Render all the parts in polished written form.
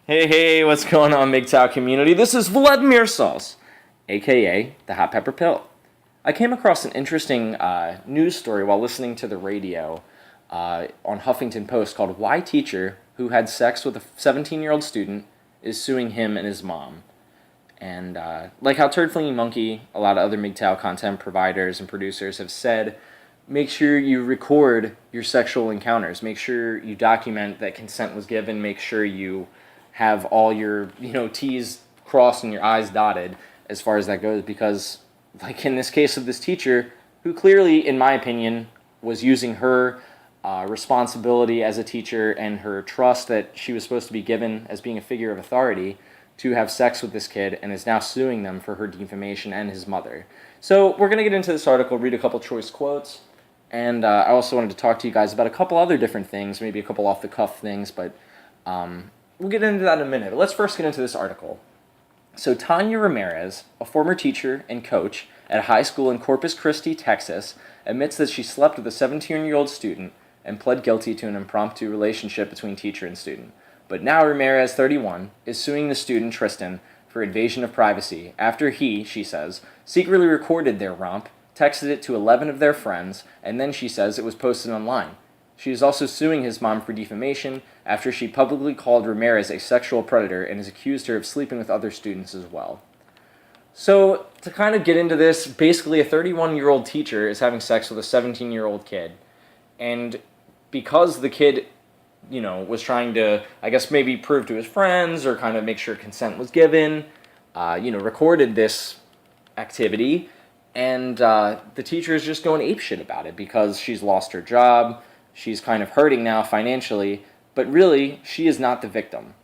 Hey, what's going on, MGTOW community? This is Vladimir Sauce, aka the Hot Pepper Pill. I came across an interesting news story while listening to the radio on Huffington Post called "Why Teacher Who Had Sex with a 17-Year-Old Student is Suing Him and His Mom." And like how Turd Flinging Monkey, a lot of other MGTOW content providers and producers have said, make sure you record your sexual encounters. Make sure you document that consent was given. Make sure you have all your, T's crossed and your I's dotted as far as that goes. Because, like in this case of this teacher, who clearly, in my opinion, was using her responsibility as a teacher and her trust that she was supposed to be given as being a figure of authority to have sex with this kid, and is now suing them for her defamation and his mother. So we're going to get into this article, read a couple choice quotes, and I also wanted to talk to you guys about a couple other different things, maybe a couple off-the-cuff things, but we'll get into that in a minute. But let's first get into this article. So Tanya Ramirez, a former teacher and coach at a high school in Corpus Christi, Texas, admits that she slept with a 17-year-old student and pled guilty to an impromptu relationship between teacher and student. But now Ramirez, 31, is suing the student Tristan for invasion of privacy after he, she says, secretly recorded their romp, texted it to 11 of their friends, and then she says it was posted online. She is also suing his mom for defamation after she publicly called Ramirez a sexual predator and has accused her of sleeping with other students as well. So, to kind of get into this, basically a 31-year-old teacher is having sex with a 17-year-old kid. And because the kid, was trying to, I guess, maybe prove to his friends or kind of make sure consent was given, recorded this activity, and the teacher is just going apeshit about it because she's lost her job, she's kind of hurting now financially, but really, she is not the victim.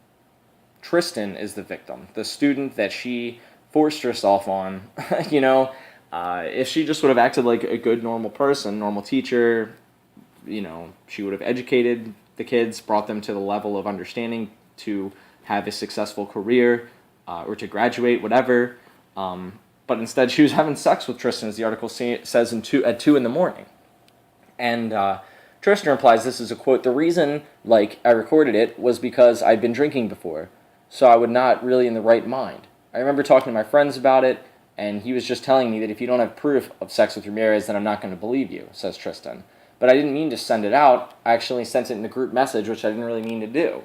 Tristan is the victim, the student that she forced herself on. If she just would have acted like a good, normal person, normal teacher, she would have educated the kids, brought them to the level of understanding to have a successful career or to graduate, whatever. But instead, she was having sex with Tristan, as the article says, at 2 in the morning. And Tristan replies, this is a quote, "The reason, I recorded it was because I'd been drinking before, so I was not really in the right mind. I remember talking to my friends about it, and he was just telling me that if you don't have proof of sex with Ramirez, then I'm not going to believe you," says Tristan. "But I didn't mean to send it out. I actually sent it in a group message, which I didn't really mean to do."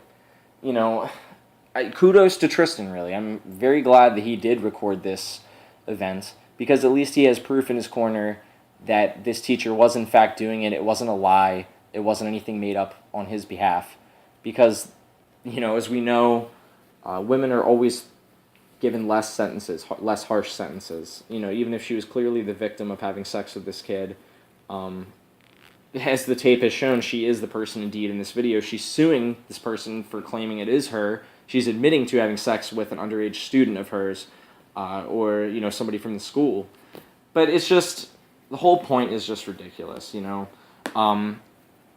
Kudos to Tristan, really. I'm very glad that he did record this event, because at least he has proof in his corner that this teacher was in fact doing it. It wasn't a lie. It wasn't anything made up on his behalf. Because, as we know, women are always given less sentences, less harsh sentences. Even if she was clearly the victim of having sex with this kid, as the tape has shown, she is the person indeed in this video. She's suing this person for claiming it is her. She's admitting to having sex with an underage student of hers, or somebody from the school. But it's just, the whole point is just ridiculous.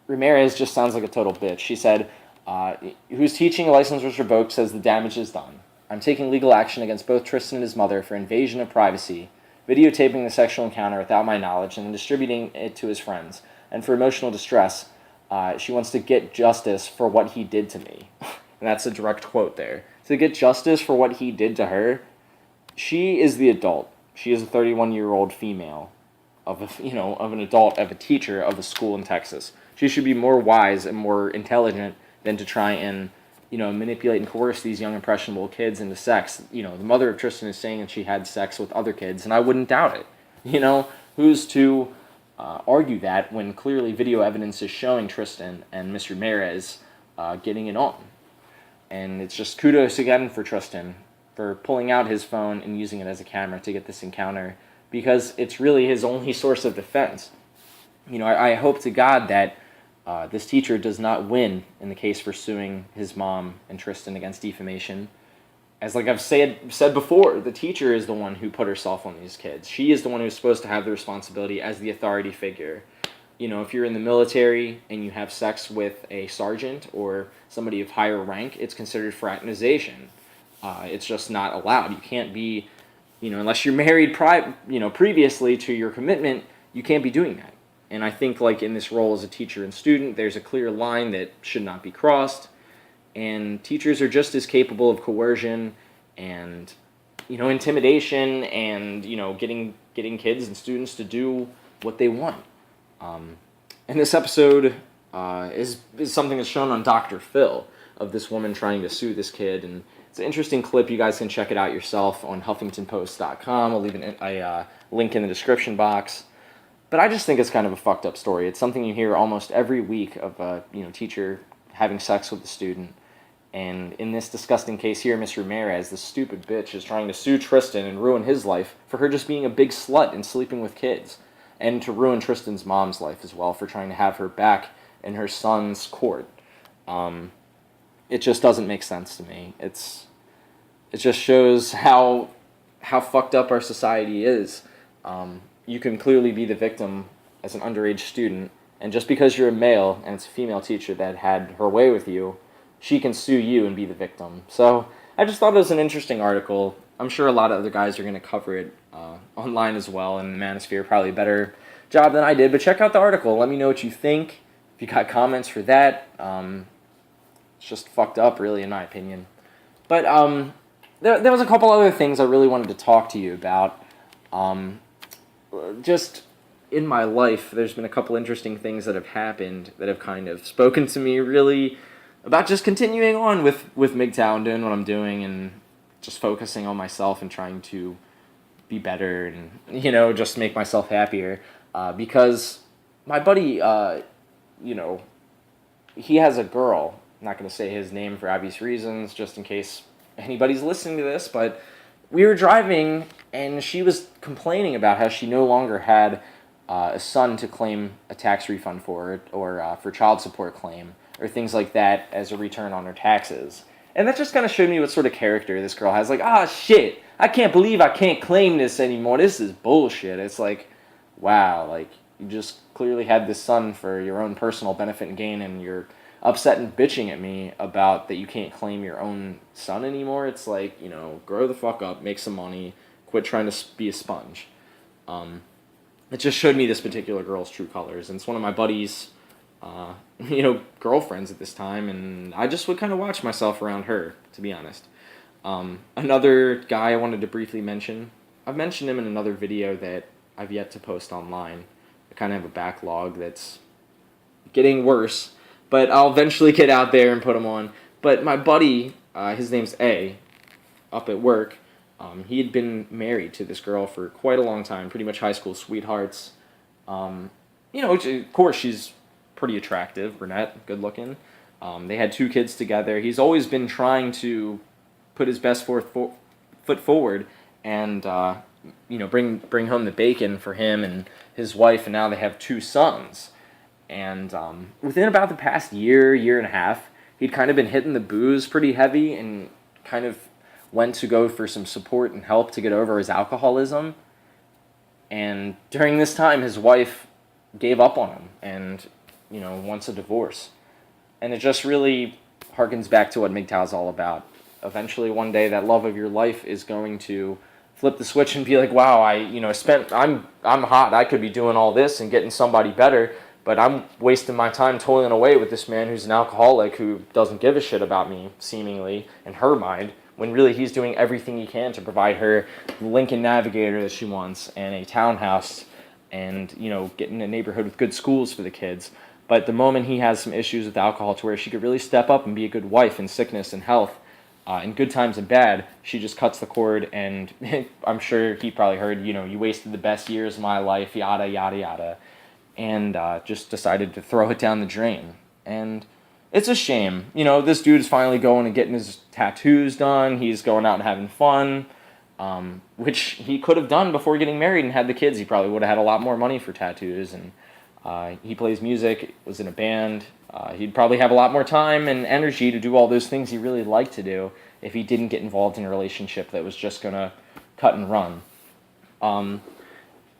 Ramirez just sounds like a total bitch. She said, whose teaching license was revoked, says the damage is done. "I'm taking legal action against both Tristan and his mother for invasion of privacy, videotaping the sexual encounter without my knowledge and then distributing it to his friends, and for emotional distress. She wants to get justice for what he did to me." And that's a direct quote there. To get justice for what he did to her, she is the adult. She is a 31-year-old female of an adult, of a teacher of a school in Texas. She should be more wise and more intelligent than to try and, manipulate and coerce these young, impressionable kids into sex. The mother of Tristan is saying that she had sex with other kids, and I wouldn't doubt it. Who's to argue that when clearly video evidence is showing Tristan and Miss Ramirez getting it on? And it's just kudos again for Tristan for pulling out his phone and using it as a camera to get this encounter, because it's really his only source of defense. I hope to God that this teacher does not win in the case for suing his mom and Tristan against defamation. As I've said before, the teacher is the one who put herself on these kids. She is the one who's supposed to have the responsibility as the authority figure. If you're in the military and you have sex with a sergeant or somebody of higher rank, it's considered fraternization. It's just not allowed. You can't be, unless you're married previously to your commitment, you can't be doing that. And I think in this role as a teacher and student, there's a clear line that should not be crossed. and teachers are just as capable of coercion and, intimidation and, getting kids and students to do what they want. And this episode is something that's shown on Dr. Phil, of this woman trying to sue this kid, and it's an interesting clip. You guys can check it out yourself on HuffingtonPost.com. I'll leave a link in the description box. But I just think it's kind of a fucked up story. It's something you hear almost every week of a teacher having sex with a student. And in this disgusting case here, Miss Ramirez, this stupid bitch, is trying to sue Tristan and ruin his life for her just being a big slut and sleeping with kids. And to ruin Tristan's mom's life as well for trying to have her back in her son's court. It just doesn't make sense to me. It just shows how fucked up our society is. You can clearly be the victim as an underage student, and just because you're a male and it's a female teacher that had her way with you, she can sue you and be the victim. So I just thought it was an interesting article. I'm sure a lot of other guys are going to cover it online as well, and the Manosphere probably a better job than I did. But check out the article. Let me know what you think. If you got comments for that, it's just fucked up, really, in my opinion. But there was a couple other things I really wanted to talk to you about. Just in my life, there's been a couple interesting things that have happened that have kind of spoken to me, really, about just continuing on with MGTOW and doing what I'm doing and just focusing on myself and trying to be better and, just make myself happier. Because my buddy, he has a girl. I'm not going to say his name for obvious reasons, just in case anybody's listening to this, but we were driving and she was complaining about how she no longer had a son to claim a tax refund for, or for child support claim, or things like that as a return on her taxes. And that just kind of showed me what sort of character this girl has. Like, shit, I can't believe I can't claim this anymore. This is bullshit. It's like, wow, like, you just clearly had this son for your own personal benefit and gain, and you're upset and bitching at me about that you can't claim your own son anymore. It's like, grow the fuck up, make some money, quit trying to be a sponge. It just showed me this particular girl's true colors, and it's one of my buddies' girlfriends at this time, and I just would kind of watch myself around her, to be honest. Another guy I wanted to briefly mention, I've mentioned him in another video that I've yet to post online. I kind of have a backlog that's getting worse, but I'll eventually get out there and put him on. But my buddy, his name's A, up at work, he had been married to this girl for quite a long time, pretty much high school sweethearts. Of course, she's pretty attractive, brunette, good looking. They had 2 kids together. He's always been trying to put his best foot forward and bring home the bacon for him and his wife, and now they have 2 sons. And within about the past year and a half, he'd kind of been hitting the booze pretty heavy and kind of went to go for some support and help to get over his alcoholism. And during this time, his wife gave up on him and, wants a divorce. And it just really harkens back to what MGTOW is all about. Eventually, one day, that love of your life is going to flip the switch and be like, wow, I'm hot. I could be doing all this and getting somebody better, but I'm wasting my time toiling away with this man who's an alcoholic who doesn't give a shit about me, seemingly, in her mind, when really he's doing everything he can to provide her the Lincoln Navigator that she wants and a townhouse and, get in a neighborhood with good schools for the kids. But the moment he has some issues with alcohol to where she could really step up and be a good wife in sickness and health, in good times and bad, she just cuts the cord, and I'm sure he probably heard, you wasted the best years of my life, yada, yada, yada, and just decided to throw it down the drain. And it's a shame. This dude is finally going and getting his tattoos done. He's going out and having fun, which he could have done before getting married and had the kids. He probably would have had a lot more money for tattoos, and he plays music, was in a band. He'd probably have a lot more time and energy to do all those things he really liked to do if he didn't get involved in a relationship that was just going to cut and run.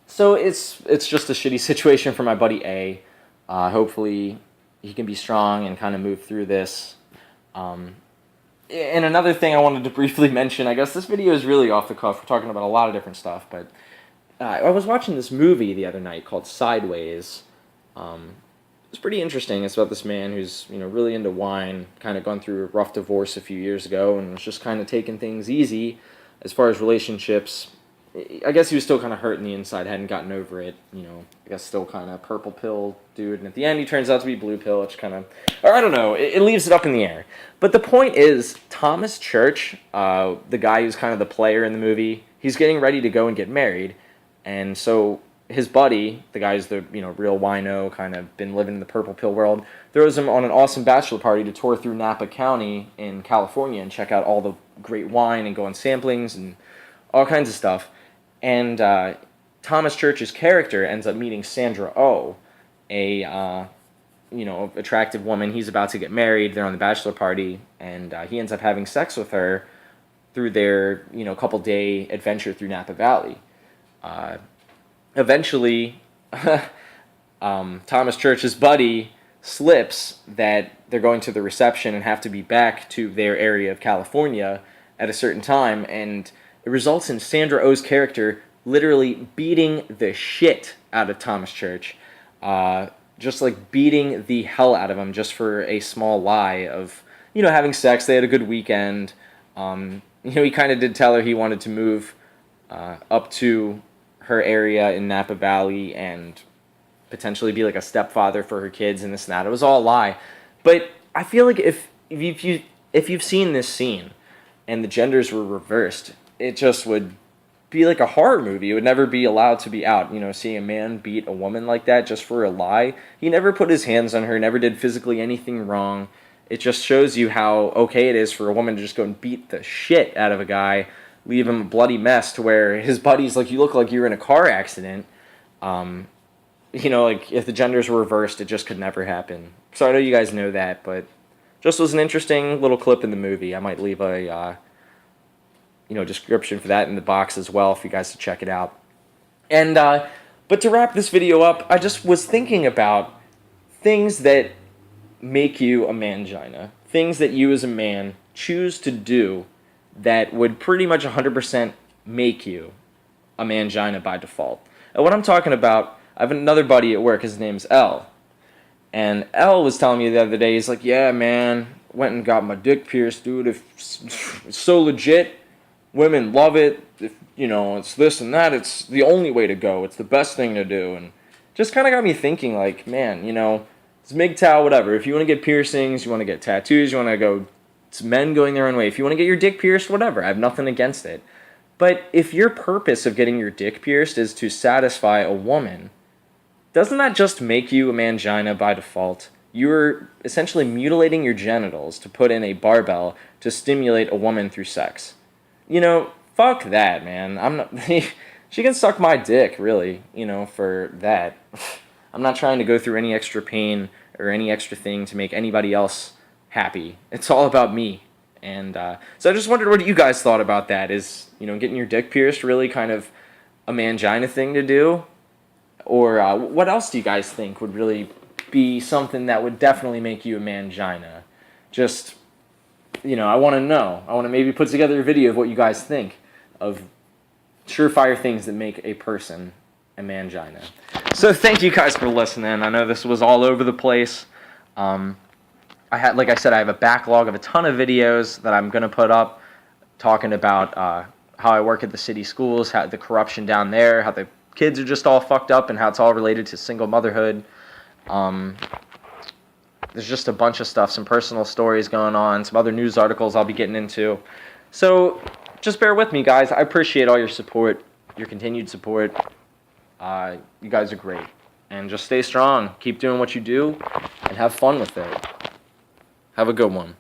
So it's just a shitty situation for my buddy A. Hopefully he can be strong and kind of move through this. And another thing I wanted to briefly mention, I guess this video is really off the cuff. We're talking about a lot of different stuff, but I was watching this movie the other night called Sideways. it's pretty interesting. It's about this man who's, really into wine, kind of gone through a rough divorce a few years ago, and was just kind of taking things easy as far as relationships. I guess he was still kind of hurt in the inside, hadn't gotten over it, I guess still kind of purple pill dude, and at the end he turns out to be blue pill, which kind of, or I don't know, it leaves it up in the air. But the point is, Thomas Church, the guy who's kind of the player in the movie, he's getting ready to go and get married, and so his buddy, the guy who's the, real wino, kind of been living in the purple pill world, throws him on an awesome bachelor party to tour through Napa County in California and check out all the great wine and go on samplings and all kinds of stuff. And Thomas Church's character ends up meeting Sandra Oh, a attractive woman. He's about to get married. They're on the bachelor party, and he ends up having sex with her through their couple-day adventure through Napa Valley. Eventually, Thomas Church's buddy slips that they're going to the reception and have to be back to their area of California at a certain time, and it results in Sandra Oh's character literally beating the shit out of Thomas Church. Just like beating the hell out of him just for a small lie of, having sex. They had a good weekend. He kind of did tell her he wanted to move up to her area in Napa Valley and potentially be like a stepfather for her kids and this and that. It was all a lie. But I feel like if you've seen this scene and the genders were reversed, it just would be like a horror movie. It would never be allowed to be out. Seeing a man beat a woman like that just for a lie. He never put his hands on her, never did physically anything wrong. It just shows you how okay it is for a woman to just go and beat the shit out of a guy, leave him a bloody mess to where his buddy's like, you look like you were in a car accident. Like if the genders were reversed, it just could never happen. So I know you guys know that, but just was an interesting little clip in the movie. I might leave a description for that in the box as well for you guys to check it out. And but to wrap this video up, I just was thinking about things that make you a mangina, things that you as a man choose to do that would pretty much 100% make you a mangina by default. And what I'm talking about, I have another buddy at work, his name's L. And L was telling me the other day, he's like, yeah, man, went and got my dick pierced, dude. It's so legit. Women love it. If, it's this and that. It's the only way to go. It's the best thing to do. And just kind of got me thinking, like, man, it's MGTOW, whatever. If you want to get piercings, you want to get tattoos, you want to go, it's men going their own way. If you want to get your dick pierced, whatever. I have nothing against it. But if your purpose of getting your dick pierced is to satisfy a woman, doesn't that just make you a mangina by default? You're essentially mutilating your genitals to put in a barbell to stimulate a woman through sex. Fuck that, man. I'm not. She can suck my dick, really. For that. I'm not trying to go through any extra pain or any extra thing to make anybody else happy. It's all about me. And so I just wondered what you guys thought about that. Is getting your dick pierced really kind of a mangina thing to do, or what else do you guys think would really be something that would definitely make you a mangina? Just I want to know. I want to maybe put together a video of what you guys think of surefire things that make a person a mangina. So thank you guys for listening. I know this was all over the place. Like I said, I have a backlog of a ton of videos that I'm going to put up talking about how I work at the city schools, how the corruption down there, how the kids are just all fucked up, and how it's all related to single motherhood. There's just a bunch of stuff, some personal stories going on, some other news articles I'll be getting into. So just bear with me, guys. I appreciate all your support, your continued support. You guys are great. And just stay strong. Keep doing what you do, and have fun with it. Have a good one.